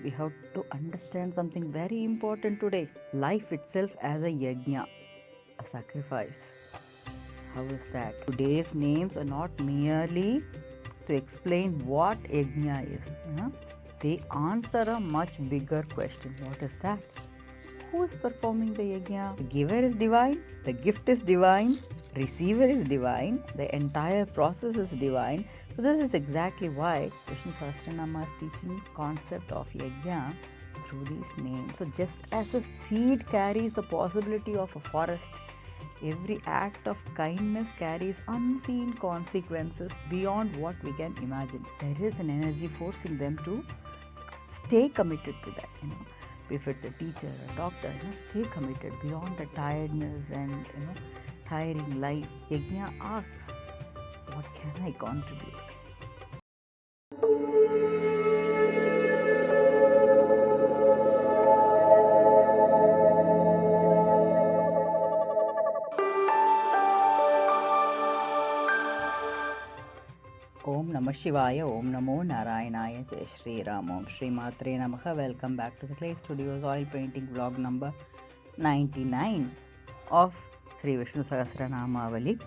we have to understand something very important today. Life itself as a yajna, a sacrifice. How is that? Today's names are not merely to explain what yajna is. They answer a much bigger question. What is that? Who is performing the yajna? The giver is divine, the gift is divine, receiver is divine, the entire process is divine. So this is exactly why Vishnu Sahasranama is teaching concept of yajna through these names. So just as a seed carries the possibility of a forest, every act of kindness carries unseen consequences beyond what we can imagine. There is an energy forcing them to stay committed to that. If it's a teacher, a doctor, stay committed beyond the tiredness and tiring life. Yajna asks, what can I contribute? Om Namah Shivaya, Om Namo Narayanaya, Jai Shri Ram, Om Shri Matre Namaha. Welcome back to the Clay Studios oil painting vlog number 99 of Sri Vishnu Sahasranamavali.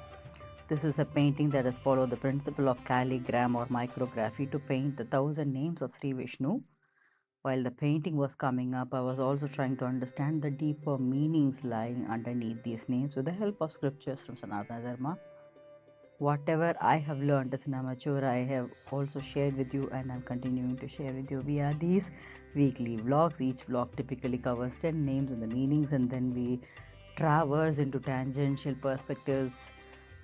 This is a painting that has followed the principle of calligram or micrography to paint the 1000 names of Sri Vishnu. While the painting was coming up, I was also trying to understand the deeper meanings lying underneath these names with the help of scriptures from Sanatana Dharma. Whatever I have learned as an amateur, I have also shared with you, and I'm continuing to share with you via these weekly vlogs. Each vlog typically covers 10 names and the meanings, and then we traverse into tangential perspectives,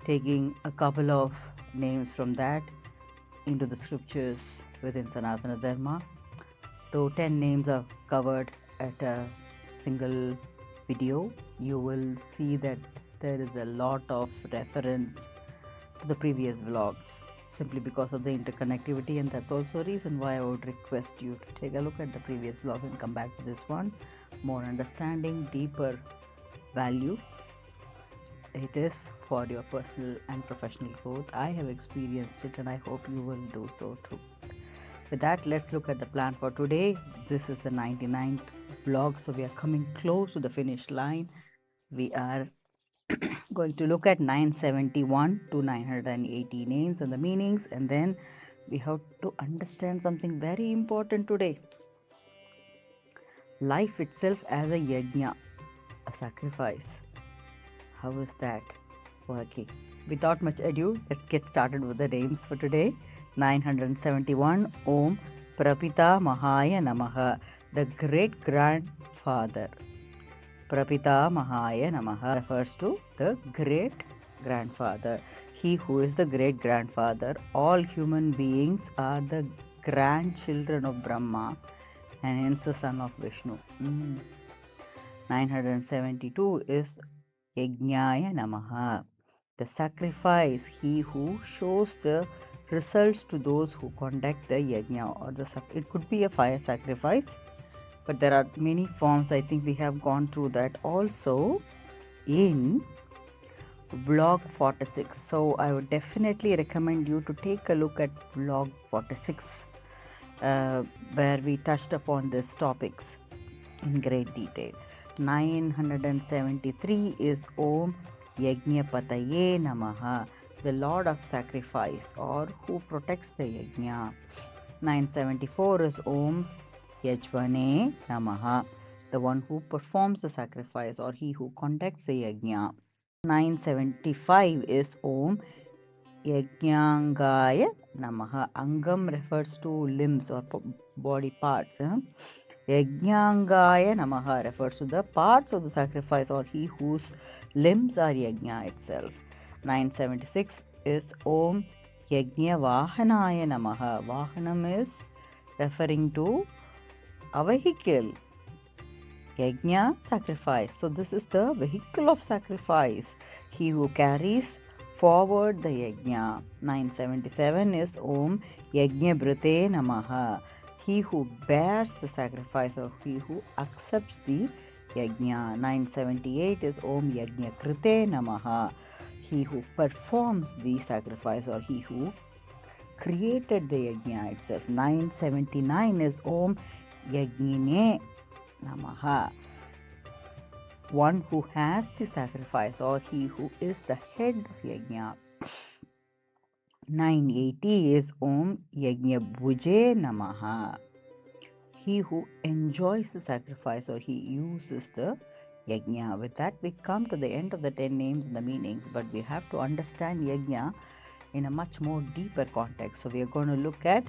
taking a couple of names from that into the scriptures within Sanatana Dharma. Though 10 names are covered at a single video, you will see that there is a lot of reference to the previous vlogs simply because of the interconnectivity, and that's also a reason why I would request you to take a look at the previous vlog and come back to this one. More understanding, deeper value it is for your personal and professional growth. I have experienced it and I hope you will do so too. With that, let's look at the plan for today. This is the 99th vlog, so we are coming close to the finish line. We are going to look at 971 to 980 names and the meanings, and then we have to understand something very important today. Life itself as a yajna, a sacrifice. How is that working? Without much ado, let's get started with the names for today. 971, Om Prapita Mahaya Namaha, the great grandfather. Prapita Mahaya Namaha refers to the great grandfather. He who is the great grandfather. All human beings are the grandchildren of Brahma and hence the son of Vishnu. 972 is Yajñaya Namaha, the sacrifice. He who shows the results to those who conduct the yajna, or it could be a fire sacrifice, but there are many forms. I think we have gone through that also in vlog 46. So I would definitely recommend you to take a look at vlog 46 where we touched upon these topics in great detail. 973 is Om Yajña Pataye Namaha, the Lord of Sacrifice or who protects the yajna. 974 is Om Yajvane Namaha, the one who performs the sacrifice or he who conducts the yajna. 975 is Om Yajñangaya Namaha. Angam refers to limbs or body parts. Yajñangaya Namaha refers to the parts of the sacrifice or he whose limbs are yajna itself. 976 is Om Yajna Vahanaya Namaha. Vahanam is referring to a vehicle. Yajna, sacrifice. So this is the vehicle of sacrifice. He who carries forward the yajna. 977 is Om Yajna Brite Namaha. He who bears the sacrifice or he who accepts the yajna. 978 is Om Yajna Krite Namaha. He who performs the sacrifice or he who created the yajna itself. 979 is Om Yajñine Namaha. One who has the sacrifice, or he who is the head of Yajna. 980 is Om Yajna Bhuje Namaha. He who enjoys the sacrifice, or he uses the Yajna. With that, we come to the end of the 10 names and the meanings, but we have to understand Yajna in a much more deeper context. So we are going to look at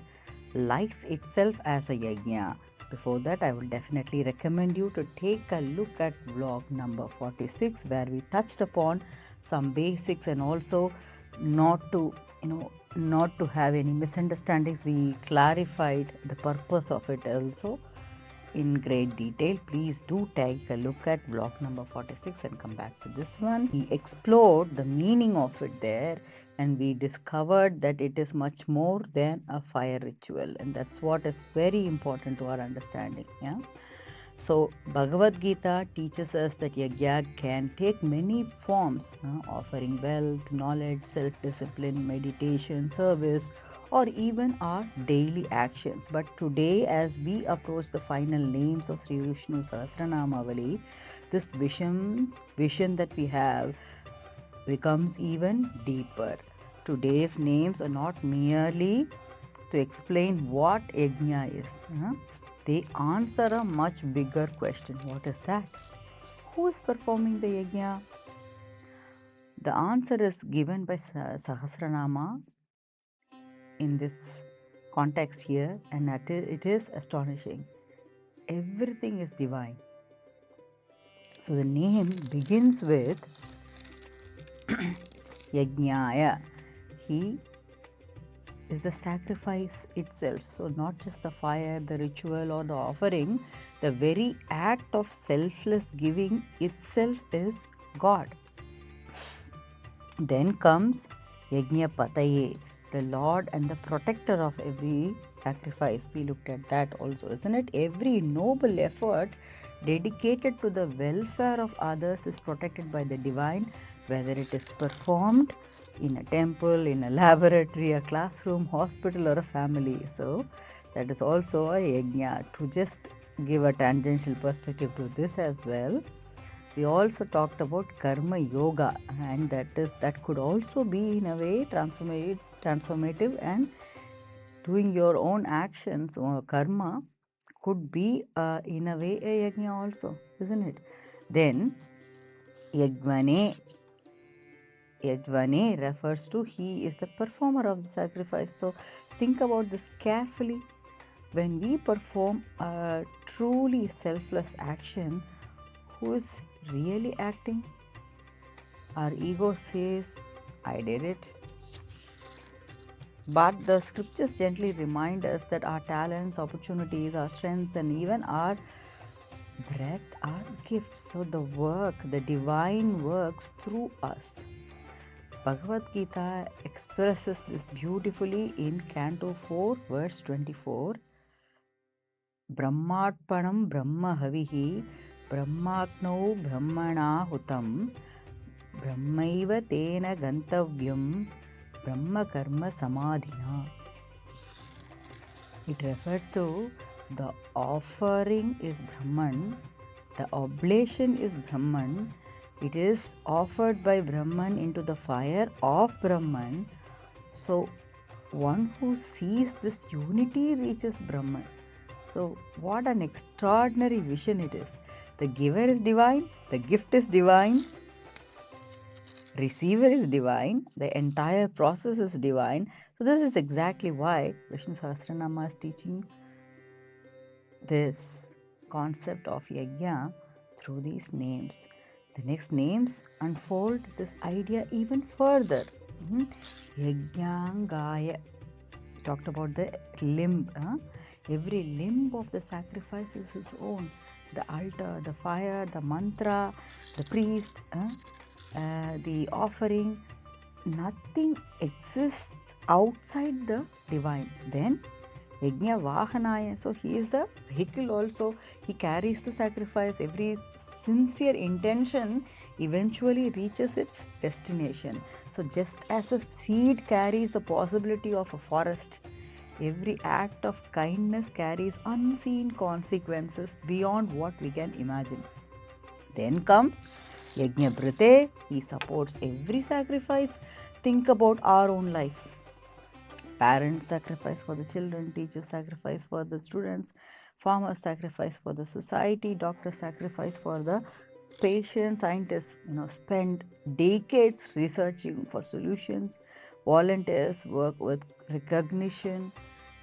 life itself as a Yajna. Before that, I will definitely recommend you to take a look at vlog number 46, where we touched upon some basics, and also not to have any misunderstandings. We clarified the purpose of it also in great detail. Please do take a look at vlog number 46 and come back to this one. We explored the meaning of it there, and we discovered that it is much more than a fire ritual, and that's what is very important to our understanding. So Bhagavad Gita teaches us that yajna can take many forms, offering wealth, knowledge, self-discipline, meditation, service, or even our daily actions. But today, as we approach the final names of Sri Vishnu Sahasranamavali, this vision that we have becomes even deeper. Today's names are not merely to explain what yajna is. They answer a much bigger question. What is that? Who is performing the yajna? The answer is given by Sahasranama in this context here, and it is astonishing. Everything is divine. So the name begins with Yajñaya. He is the sacrifice itself. So not just the fire, the ritual, or the offering, the very act of selfless giving itself is God. Then comes Yajña Pataye, the Lord and the protector of every sacrifice. We looked at that also, isn't it? Every noble effort dedicated to the welfare of others is protected by the divine, whether it is performed in a temple, in a laboratory, a classroom, hospital, or a family. So that is also a yajna. To just give a tangential perspective to this as well, we also talked about karma yoga, and that could also be in a way transformative, and doing your own actions or karma could be in a way a yajna also, isn't it? Then Yajvane refers to he is the performer of the sacrifice. So think about this carefully. When we perform a truly selfless action, who is really acting? Our ego says, I did it. But the scriptures gently remind us that our talents, opportunities, our strengths, and even our breath are gifts. So the divine works through us. Bhagavad Gita expresses this beautifully in Canto 4, verse 24. Brahmarpanam Brahma Havihi Brahmaknau Brahmana Hutam Brahmaiva Tena Gantavyam Brahma Karma Samadhina. It refers to the offering is Brahman, the oblation is Brahman. It is offered by Brahman into the fire of Brahman. So one who sees this unity reaches Brahman. So what an extraordinary vision it is. The giver is divine, the gift is divine, receiver is divine, the entire process is divine. So this is exactly why Vishnu Sahasranama is teaching this concept of yajna through these names. The next names unfold this idea even further. Yajñangaya. Talked about the limb. Every limb of the sacrifice is his own. The altar, the fire, the mantra, the priest, the offering. Nothing exists outside the divine. Then Yajna Vahanaya. So he is the vehicle also. He carries the sacrifice. Every sincere intention eventually reaches its destination. So just as a seed carries the possibility of a forest, Every act of kindness carries unseen consequences beyond what we can imagine. Then comes Yajna Brite. He supports every sacrifice. Think about our own lives. Parents sacrifice for the children, teachers sacrifice for the students, farmers sacrifice for the society, doctors sacrifice for the patients, scientists spend decades researching for solutions, volunteers work with recognition.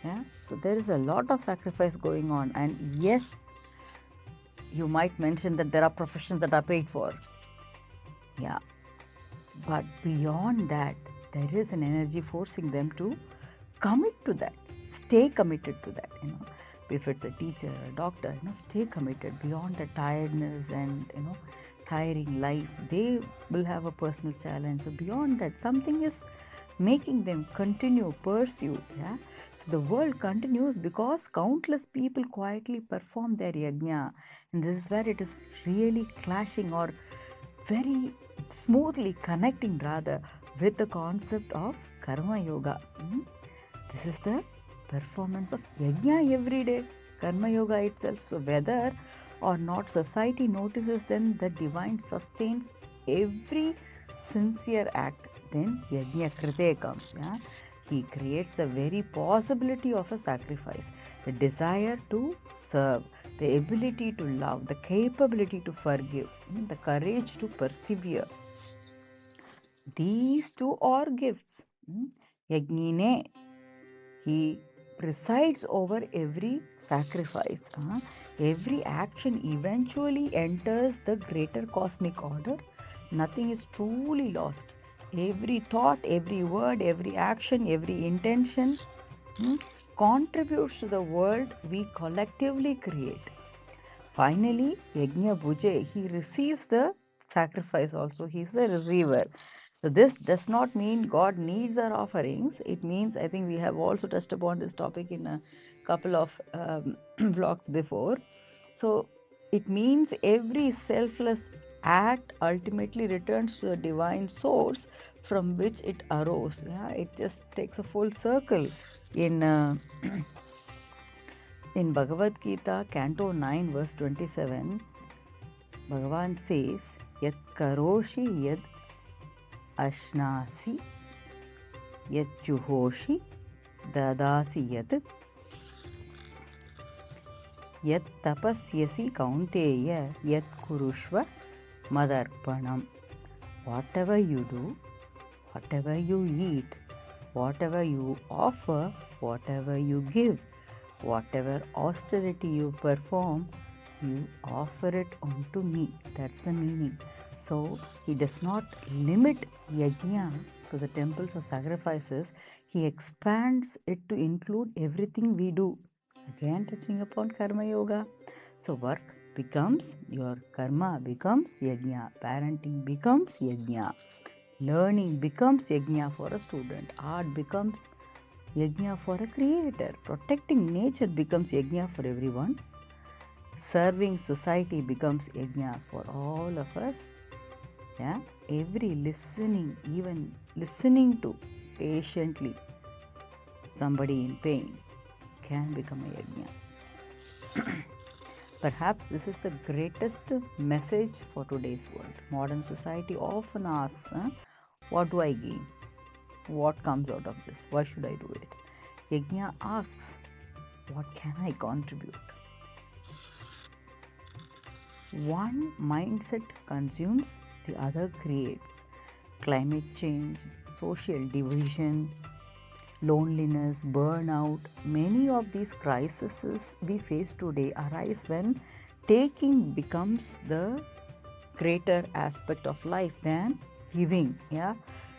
Yeah, so there is a lot of sacrifice going on. And yes, you might mention that there are professions that are paid for. Yeah, but beyond that, there is an energy forcing them to commit to that, stay committed to that. If it's a teacher, a doctor, stay committed beyond the tiredness and tiring life. They will have a personal challenge. So beyond that, something is making them continue, pursue. Yeah. So the world continues because countless people quietly perform their yajna, and this is where it is really clashing or very smoothly connecting rather with the concept of karma yoga. This is the performance of yajna every day, karma yoga itself. So whether or not society notices them, the divine sustains every sincere act. Then yajna krite comes. Yeah? He creates the very possibility of a sacrifice, the desire to serve, the ability to love, the capability to forgive, the courage to persevere. These two are gifts. Yajnine, he presides over every sacrifice. Every action eventually enters the greater cosmic order. Nothing is truly lost. Every thought, every word, every action, every intention contributes to the world we collectively create. Finally, Yajna Bhuje, he receives the sacrifice also. He is the receiver. So this does not mean God needs our offerings. It means, I think we have also touched upon this topic in a couple of vlogs before. So it means every selfless act ultimately returns to the divine source from which it arose. Yeah, it just takes a full circle. In in Bhagavad Gita, Canto 9, verse 27, Bhagavan says, Yat karoshi yad ashnasi yat juhoshi dadasi yat yat tapasyasi kaunteya yat kurushva madarpanam. Whatever you do, whatever you eat, whatever you offer, whatever you give, whatever austerity you perform, you offer it unto me. That's the meaning. So he does not limit yajna to the temples or sacrifices. He expands it to include everything we do. Again, touching upon karma yoga. So work becomes your karma, becomes yajna. Parenting becomes yajna. Learning becomes yajna for a student. Art becomes yajna for a creator. Protecting nature becomes yajna for everyone. Serving society becomes yajna for all of us. Yeah, every listening, even listening to patiently somebody in pain can become a yajna. Perhaps this is the greatest message for today's world. Modern society often asks, what do I gain? What comes out of this? Why should I do it? Yajna asks, what can I contribute? One mindset consumes, the other creates. Climate change, social division, loneliness, burnout, many of these crises we face today arise when taking becomes the greater aspect of life than giving. Yeah,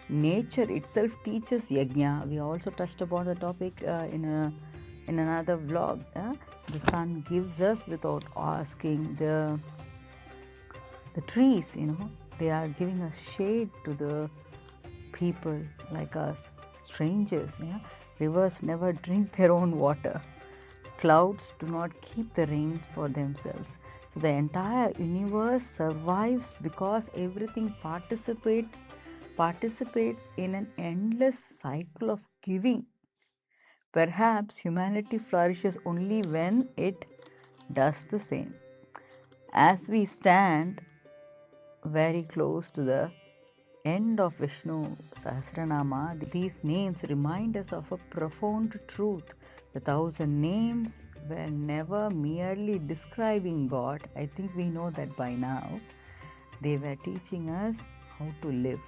nature itself teaches yajna. We also touched upon the topic in another vlog. The sun gives us without asking. The trees, they are giving us shade to the people like us, strangers. Yeah? Rivers never drink their own water. Clouds do not keep the rain for themselves. So the entire universe survives because everything participates in an endless cycle of giving. Perhaps humanity flourishes only when it does the same. As we stand very close to the end of Vishnu Sahasranama, these names remind us of a profound truth. The 1,000 names were never merely describing God. I think we know that by now. They were teaching us how to live.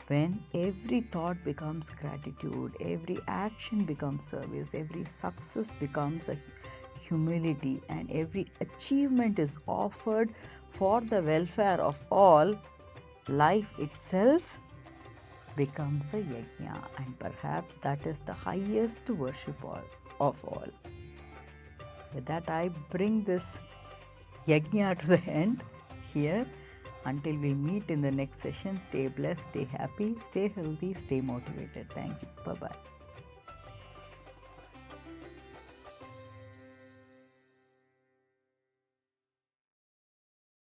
When every thought becomes gratitude, every action becomes service, every success becomes a humility, and every achievement is offered for the welfare of all, life itself becomes a yajna, and perhaps that is the highest worship of all. With that, I bring this yajna to the end here. Until we meet in the next session, stay blessed, stay happy, stay healthy, stay motivated. Thank you. Bye-bye.